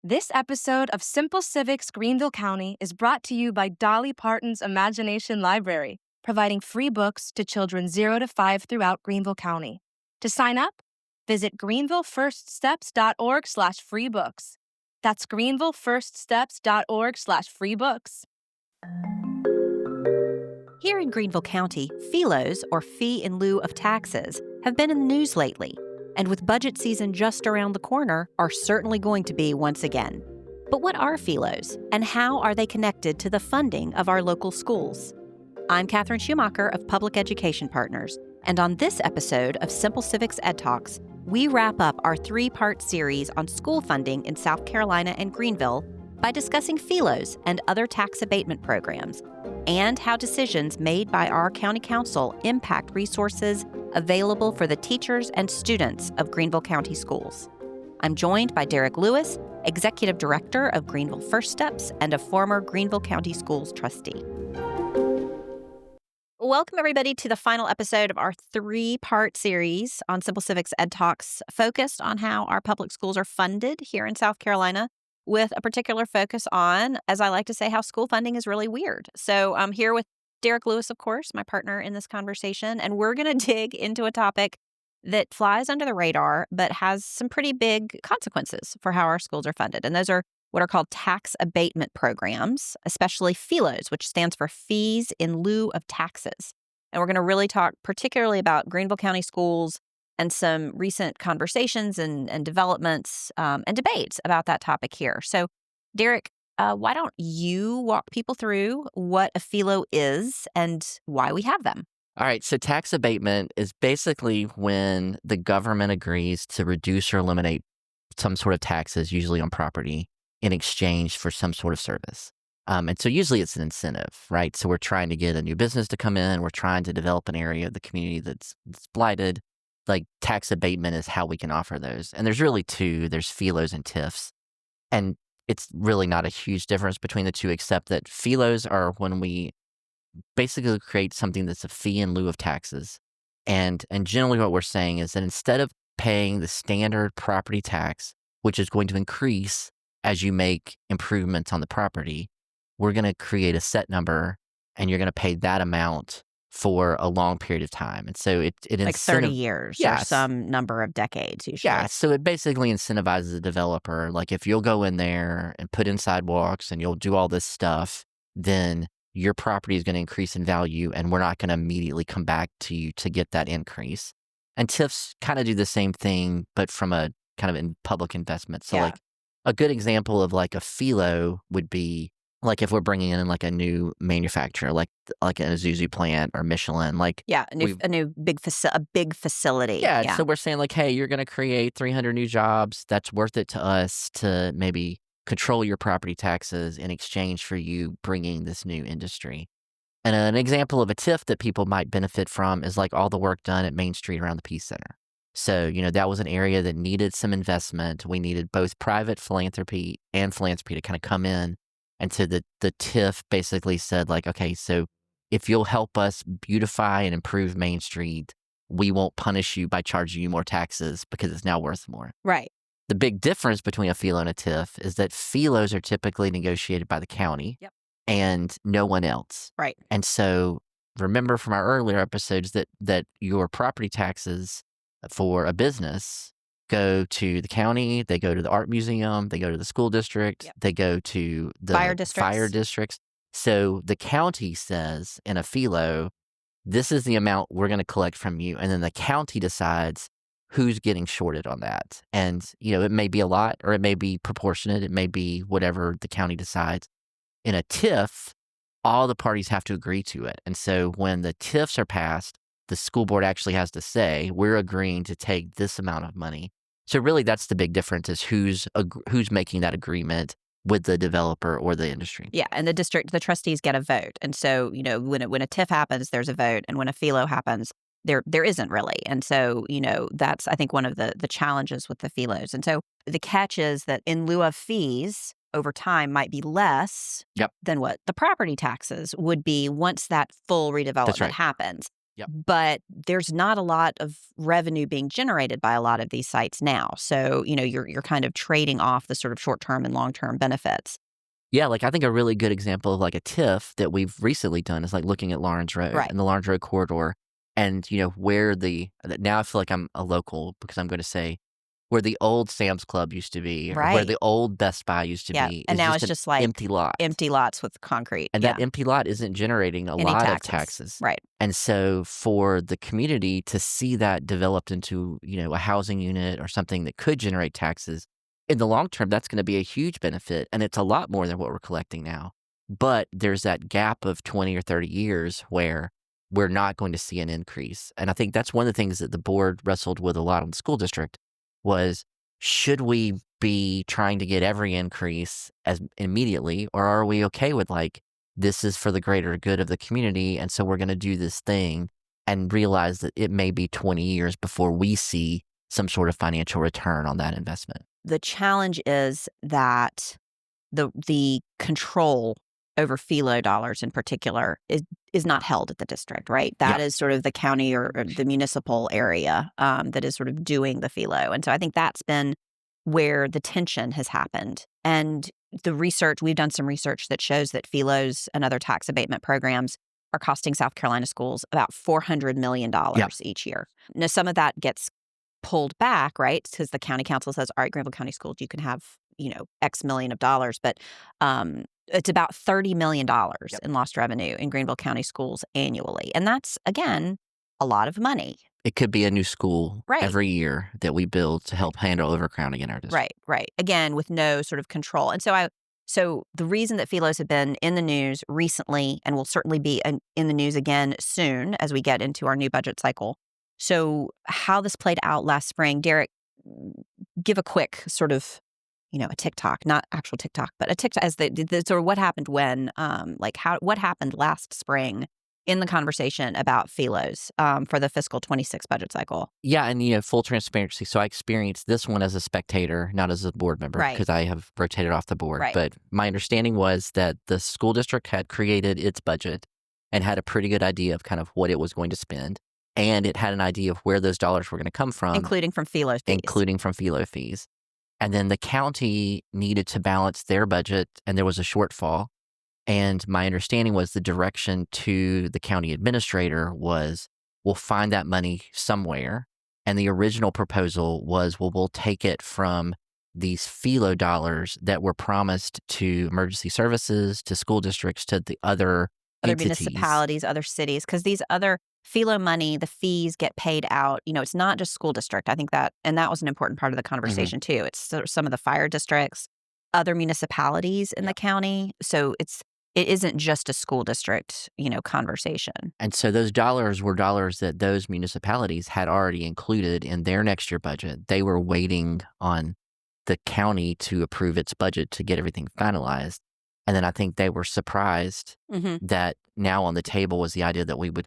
This episode of Simple Civics Greenville County is brought to you by Dolly Parton's Imagination Library, providing free books to children 0 to 5 throughout Greenville County. To sign up, visit greenvillefirststeps.org/freebooks. That's greenvillefirststeps.org/freebooks. Here in Greenville County, FILOs, or fee in lieu of taxes, have been in the news lately, and with budget season just around the corner, are certainly going to be once again. But what are FILOs, and how are they connected to the funding of our local schools? I'm Catherine Schumacher of Public Education Partners, and on this episode of Simple Civics Ed Talks, we wrap up our 3-part series on school funding in South Carolina and Greenville by discussing FILOs and other tax abatement programs, and how decisions made by our county council impact resources available for the teachers and students of Greenville County Schools. I'm joined by Derek Lewis, Executive Director of Greenville First Steps and a former Greenville County Schools trustee. Welcome, everybody, to the final episode of our 3-part series on Simple Civics Ed Talks, focused on how our public schools are funded here in South Carolina, with a particular focus on, as I like to say, how school funding is really weird. So I'm here with Derek Lewis, of course, my partner in this conversation, and we're going to dig into a topic that flies under the radar, but has some pretty big consequences for how our schools are funded. And those are what are called tax abatement programs, especially FILOs, which stands for fees in lieu of taxes. And we're going to really talk particularly about Greenville County Schools and some recent conversations and developments and debates about that topic here. So, Derek, why don't you walk people through what a FILO is and why we have them? All right, so tax abatement is basically when the government agrees to reduce or eliminate some sort of taxes, usually on property, in exchange for some sort of service. And so usually it's an incentive, right? So we're trying to get a new business to come in. We're trying to develop an area of the community that's blighted. Like, tax abatement is how we can offer those. And there's really two. There's FILOs and TIFs. And it's really not a huge difference between the two, except that FILOs are when we basically create something that's a fee in lieu of taxes. And generally what we're saying is that instead of paying the standard property tax, which is going to increase as you make improvements on the property, we're going to create a set number, and you're going to pay that amount for a long period of time. And so it like 30 years or some number of decades usually. Yeah, so it basically incentivizes the developer. Like, if you'll go in there and put in sidewalks and you'll do all this stuff, then your property is going to increase in value, and we're not going to immediately come back to you to get that increase. And TIFs kind of do the same thing, but from a kind of in public investment. So like a good example of like a FILO would be like if we're bringing in like a new manufacturer, like an Isuzu plant or Michelin, like a new big facility. Yeah, so we're saying like, hey, you're going to create 300 new jobs. That's worth it to us to maybe control your property taxes in exchange for you bringing this new industry. And an example of a TIF that people might benefit from is like all the work done at Main Street around the Peace Center. So, that was an area that needed some investment. We needed both private philanthropy and philanthropy to kind of come in. And so the TIF basically said like, okay, so if you'll help us beautify and improve Main Street, we won't punish you by charging you more taxes because it's now worth more. Right. The big difference between a FILO and a TIF is that FILOs are typically negotiated by the county and no one else. Right. And so remember from our earlier episodes that your property taxes for a business go to the county, they go to the art museum, they go to the school district, they go to the fire districts. So the county says in a FILO, this is the amount we're going to collect from you. And then the county decides who's getting shorted on that. And, it may be a lot or it may be proportionate. It may be whatever the county decides. In a TIF, all the parties have to agree to it. And so when the TIFs are passed, the school board actually has to say, we're agreeing to take this amount of money. So really that's the big difference, is who's making that agreement with the developer or the industry. Yeah, and the trustees get a vote. And so, when a TIF happens, there's a vote. And when a FILO happens, there isn't really. And so, that's, I think, one of the challenges with the FILOs. And so the catch is that in lieu of fees, over time might be less than what the property taxes would be once that full redevelopment happens. Yep. But there's not a lot of revenue being generated by a lot of these sites now. So, you're kind of trading off the sort of short-term and long-term benefits. Yeah, like I think a really good example of like a TIF that we've recently done is like looking at Lawrence Road Right. and the Lawrence Road corridor, and where now I feel like I'm a local because I'm going to say where the old Sam's Club used to be, or where Right. the old Best Buy used to Yeah, be, and is now just it's an just like empty lot. empty lots with concrete. And that empty lot isn't generating a Any lot of taxes. taxes. Right. And so for the community to see that developed into, a housing unit or something that could generate taxes, in the long term, that's going to be a huge benefit. And it's a lot more than what we're collecting now. But there's that gap of 20 or 30 years where we're not going to see an increase. And I think that's one of the things that the board wrestled with a lot on the school district was, should we be trying to get every increase as immediately, or are we okay with like, this is for the greater good of the community, and so we're going to do this thing and realize that it may be 20 years before we see some sort of financial return on that investment? The challenge is that the control over FILO dollars in particular is not held at the district, right? That is sort of the county or the municipal area that is sort of doing the FILO. And so I think that's been where the tension has happened. And the research, we've done some research that shows that FILOs and other tax abatement programs are costing South Carolina schools about $400 million each year. Now, some of that gets pulled back, right? Because the county council says, all right, Greenville County Schools, you can have, X million of dollars. But it's about $30 million in lost revenue in Greenville County Schools annually. And that's, again, a lot of money. It could be a new school Right. every year that we build to help handle overcrowding in our district. Right. Again, with no sort of control. And so the reason that FILOs have been in the news recently and will certainly be in the news again soon as we get into our new budget cycle. So how this played out last spring, Derek, give a quick sort of, a TikTok, not actual TikTok, but a TikTok as the sort of what happened when, what happened last spring in the conversation about FILOs for the fiscal 26 budget cycle. Yeah, and full transparency. So I experienced this one as a spectator, not as a board member, because I have rotated off the board. Right. But my understanding was that the school district had created its budget and had a pretty good idea of kind of what it was going to spend. And it had an idea of where those dollars were going to come from. Including from FILO fees. And then the county needed to balance their budget, and there was a shortfall. And my understanding was the direction to the county administrator was, we'll find that money somewhere. And the original proposal was, well, we'll take it from these FILO dollars that were promised to emergency services, to school districts, to the other entities. Municipalities, other cities, because these other FILO money, the fees get paid out. It's not just school district. I think that was an important part of the conversation too. It's some of the fire districts, other municipalities in the county. So it isn't just a school district, conversation. And so those dollars were dollars that those municipalities had already included in their next year budget. They were waiting on the county to approve its budget to get everything finalized. And then I think they were surprised that now on the table was the idea that we would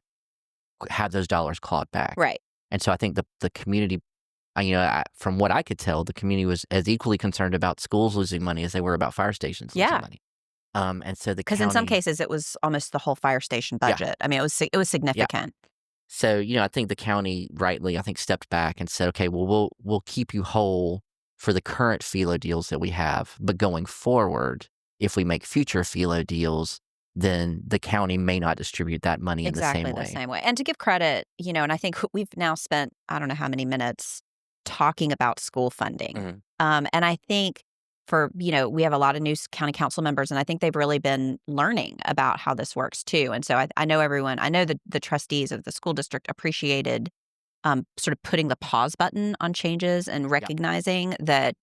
have those dollars clawed back. Right. And so I think the community, from what I could tell, the community was as equally concerned about schools losing money as they were about fire stations losing money. And so because in some cases it was almost the whole fire station budget. Yeah. I mean, it was significant. Yeah. So I think the county rightly, stepped back and said, okay, well, we'll keep you whole for the current FILO deals that we have, but going forward, if we make future FILO deals, then the county may not distribute that money in the same way. Exactly the same way. And to give credit, and I think we've now spent, I don't know how many minutes talking about school funding. And I think we have a lot of new county council members, and I think they've really been learning about how this works too. And so I know the trustees of the school district appreciated sort of putting the pause button on changes and recognizing that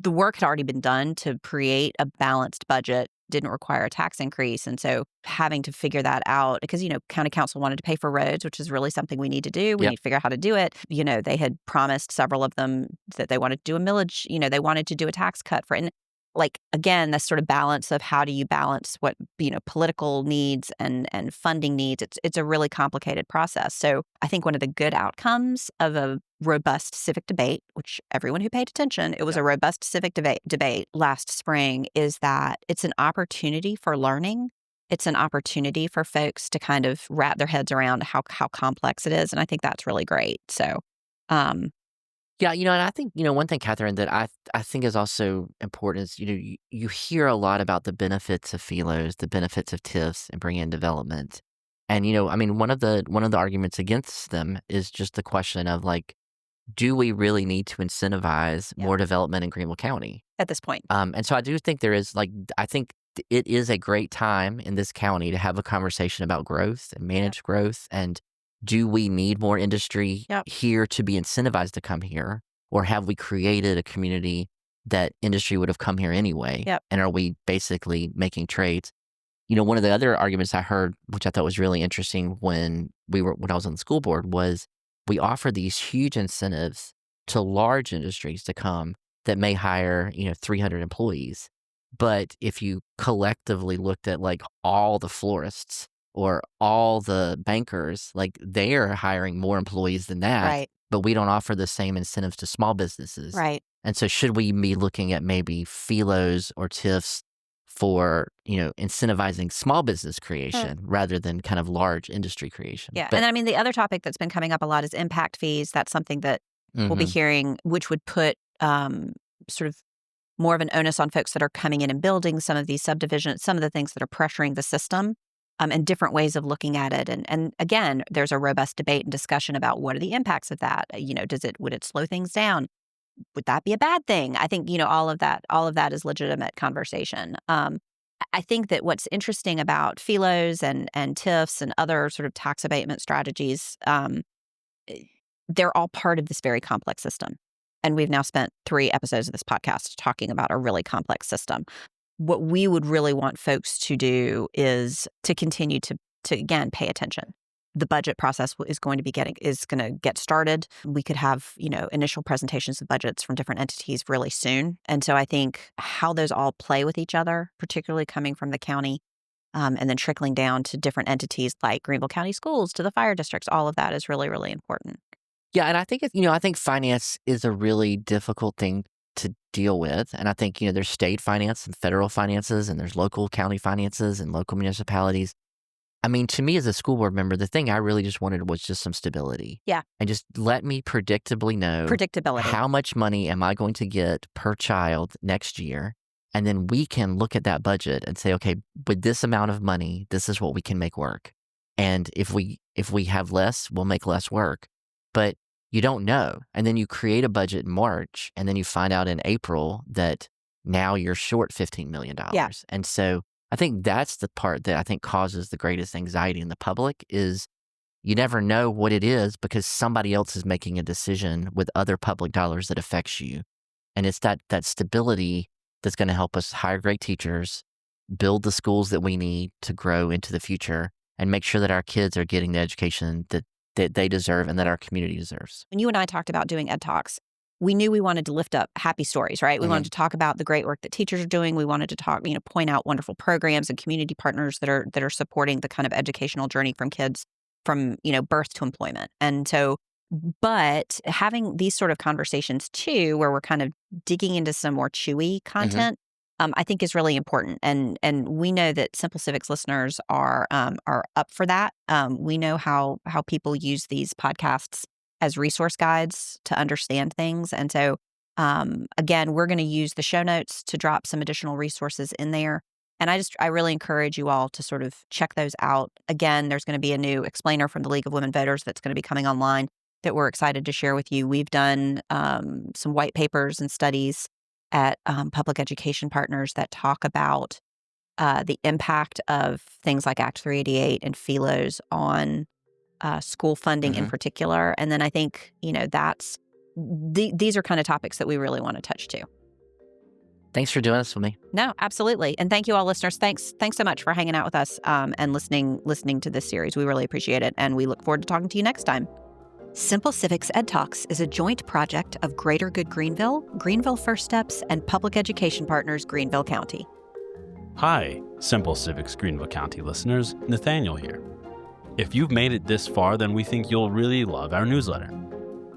the work had already been done to create a balanced budget, didn't require a tax increase. And so having to figure that out, because, county council wanted to pay for roads, which is really something we need to do. We need to figure out how to do it. They had promised several of them that they wanted to do a millage, they wanted to do a tax cut for it. And again, this sort of balance of how do you balance what, political needs and funding needs. It's a really complicated process. So I think one of the good outcomes of a robust civic debate, which everyone who paid attention, it was a robust civic debate last spring, is that it's an opportunity for learning. it's an opportunity for folks to kind of wrap their heads around how complex it is. And I think that's really great. So, Yeah, and I think, one thing, Catherine, that I think is also important is, you hear a lot about the benefits of FILOs, the benefits of TIFs and bringing in development. And, I mean, one of the arguments against them is just the question of like, do we really need to incentivize more development in Greenville County? at this point, And so I do think there is I think it is a great time in this county to have a conversation about growth and managed growth. And do we need more industry here to be incentivized to come here? Or have we created a community that industry would have come here anyway? And are we basically making trades? One of the other arguments I heard, which I thought was really interesting when I was on the school board, was we offer these huge incentives to large industries to come that may hire, 300 employees. But if you collectively looked at like all the florists or all the bankers, like they're hiring more employees than that. Right. But we don't offer the same incentives to small businesses. Right. And so should we be looking at maybe FILOs or TIFs for, incentivizing small business creation rather than kind of large industry creation? Yeah. But, And I mean, the other topic that's been coming up a lot is impact fees. That's something that we'll be hearing, which would put sort of more of an onus on folks that are coming in and building some of these subdivisions, some of the things that are pressuring the system, and different ways of looking at it. And again, there's a robust debate and discussion about what are the impacts of that. Would it slow things down? Would that be a bad thing? I think, all of that is legitimate conversation. I think that what's interesting about FILOs and TIFs and other sort of tax abatement strategies, they're all part of this very complex system. And we've now spent 3 episodes of this podcast talking about a really complex system. What we would really want folks to do is to continue to again, pay attention. The budget process is going to get started. We could have, initial presentations of budgets from different entities really soon. And so I think how those all play with each other, particularly coming from the county, and then trickling down to different entities like Greenville County Schools, to the fire districts, all of that is really, really important. Yeah, and I think I think finance is a really difficult thing to deal with. And I think, there's state finance and federal finances, and there's local county finances and local municipalities. I mean, to me as a school board member, the thing I really just wanted was just some stability. Yeah. And just let me predictably know how much money am I going to get per child next year. And then we can look at that budget and say, okay, with this amount of money, this is what we can make work. And if we have less, we'll make less work. But you don't know. And then you create a budget in March, and then you find out in April that now you're short $15 million. Yeah. And so I think that's the part that I think causes the greatest anxiety in the public is you never know what it is because somebody else is making a decision with other public dollars that affects you. And it's that stability that's going to help us hire great teachers, build the schools that we need to grow into the future, and make sure that our kids are getting the education that they deserve and that our community deserves. When you and I talked about doing EdTalks, we knew we wanted to lift up happy stories, right? We wanted to talk about the great work that teachers are doing. We wanted to talk, point out wonderful programs and community partners that are supporting the kind of educational journey from kids from, birth to employment. And so, but having these sort of conversations too, where we're kind of digging into some more chewy content, I think is really important. And we know that Simple Civics listeners are up for that. We know how people use these podcasts as resource guides to understand things. And so, again, we're going to use the show notes to drop some additional resources in there. And I really encourage you all to sort of check those out. Again, there's going to be a new explainer from the League of Women Voters that's going to be coming online that we're excited to share with you. We've done some white papers and studies at public education partners that talk about the impact of things like Act 388 and FILOs on school funding in particular. And then I think, these are kind of topics that we really want to touch too. Thanks for doing this with me. No, absolutely. And thank you all listeners. Thanks so much for hanging out with us and listening to this series. We really appreciate it. And we look forward to talking to you next time. Simple Civics Ed Talks is a joint project of Greater Good Greenville, Greenville First Steps, and public education partners Greenville County. Hi, Simple Civics Greenville County listeners, Nathaniel here. If you've made it this far, then we think you'll really love our newsletter.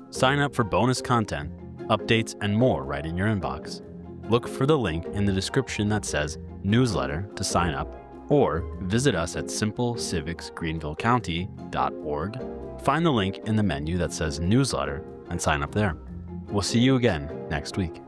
Sign up for bonus content, updates, and more right in your inbox. Look for the link in the description that says newsletter to sign up, or visit us at simplecivicgreenvillecounty.org. Find the link in the menu that says newsletter and sign up there. We'll see you again next week.